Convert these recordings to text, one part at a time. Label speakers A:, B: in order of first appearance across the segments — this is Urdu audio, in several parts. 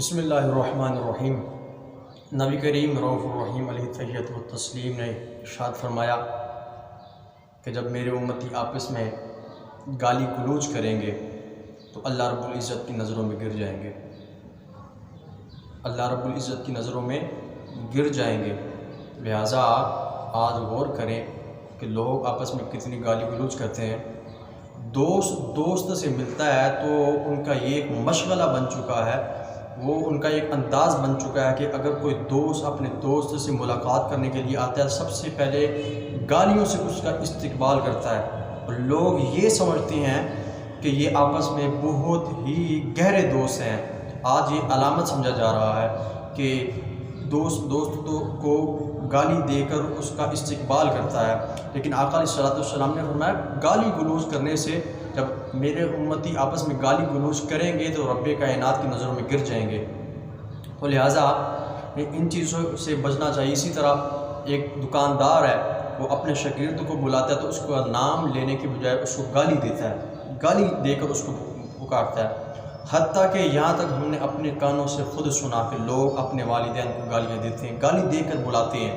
A: بسم اللہ الرحمن الرحیم۔ نبی کریم رؤوف الرحیم علیہ التحیۃ والتسلیم نے ارشاد فرمایا کہ جب میرے امتی آپس میں گالی گلوچ کریں گے تو اللہ رب العزت کی نظروں میں گر جائیں گے، اللہ رب العزت کی نظروں میں گر جائیں گے۔ لہٰذا آج غور کریں کہ لوگ آپس میں کتنی گالی گلوچ کرتے ہیں۔ دوست سے ملتا ہے تو ان کا یہ ایک مشغلہ بن چکا ہے، وہ ان کا ایک انداز بن چکا ہے کہ اگر کوئی دوست اپنے دوست سے ملاقات کرنے کے لیے آتا ہے سب سے پہلے گالیوں سے اس کا استقبال کرتا ہے، اور لوگ یہ سمجھتے ہیں کہ یہ آپس میں بہت ہی گہرے دوست ہیں۔ آج یہ علامت سمجھا جا رہا ہے کہ دوست کو گالی دے کر اس کا استقبال کرتا ہے، لیکن آقا علیہ الصلوۃ والسلام نے فرمایا گالی گلوچ کرنے سے، جب میرے امتی آپس میں گالی گلوچ کریں گے تو رب کائنات کی نظروں میں گر جائیں گے۔ تو لہٰذا ان چیزوں سے بچنا چاہیے۔ اسی طرح ایک دکاندار ہے، وہ اپنے شاگرد کو بلاتا ہے تو اس کا نام لینے کے بجائے اس کو گالی دیتا ہے، گالی دے کر اس کو پکارتا ہے، حتیٰ کہ یہاں تک ہم نے اپنے کانوں سے خود سنا کہ لوگ اپنے والدین کو گالیاں دیتے ہیں، گالی دے کر بلاتے ہیں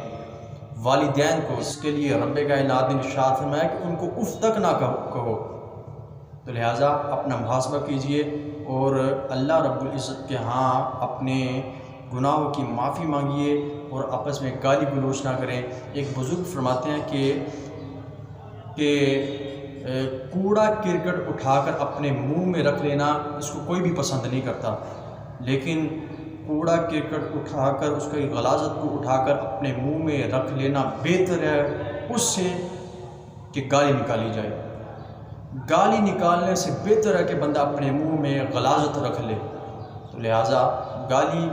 A: والدین کو۔ اس کے لیے رب کائنات نے ارشاد فرمایا کہ ان کو اف تک نہ کہو۔ تو لہٰذا اپنا محاسبہ کیجئے اور اللہ رب العزت کے ہاں اپنے گناہوں کی معافی مانگیے اور آپس میں گالی گلوچ نہ کریں۔ ایک بزرگ فرماتے ہیں کہ کوڑا کرکٹ اٹھا کر اپنے منہ میں رکھ لینا اس کو کوئی بھی پسند نہیں کرتا، لیکن کوڑا کرکٹ اٹھا کر اس کی غلاظت کو اٹھا کر اپنے منہ میں رکھ لینا بہتر ہے اس سے کہ گالی نکالی جائے۔ گالی نکالنے سے بہتر ہے کہ بندہ اپنے منہ میں غلاظت رکھ لے۔ تو لہٰذا گالی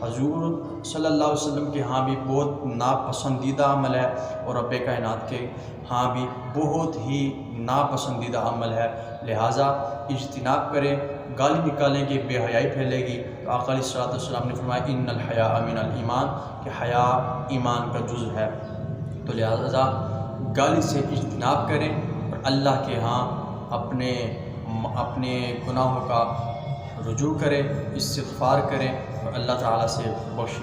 A: حضور صلی اللہ علیہ وسلم کے ہاں بھی بہت ناپسندیدہ عمل ہے، اور رب کائنات کے ہاں بھی بہت ہی ناپسندیدہ عمل ہے۔ لہٰذا اجتناب کریں، گالی نکالیں گے بے حیائی پھیلے گی۔ تو آقا علیہ الصلوۃ والسلام نے فرمایا ان الحیاء من الایمان، کہ حیا ایمان کا جزء ہے۔ تو لہٰذا گالی سے اجتناب کریں اور اللہ کے ہاں اپنے گناہوں کا رجوع کریں، استغفار کریں اور اللہ تعالیٰ سے بخشش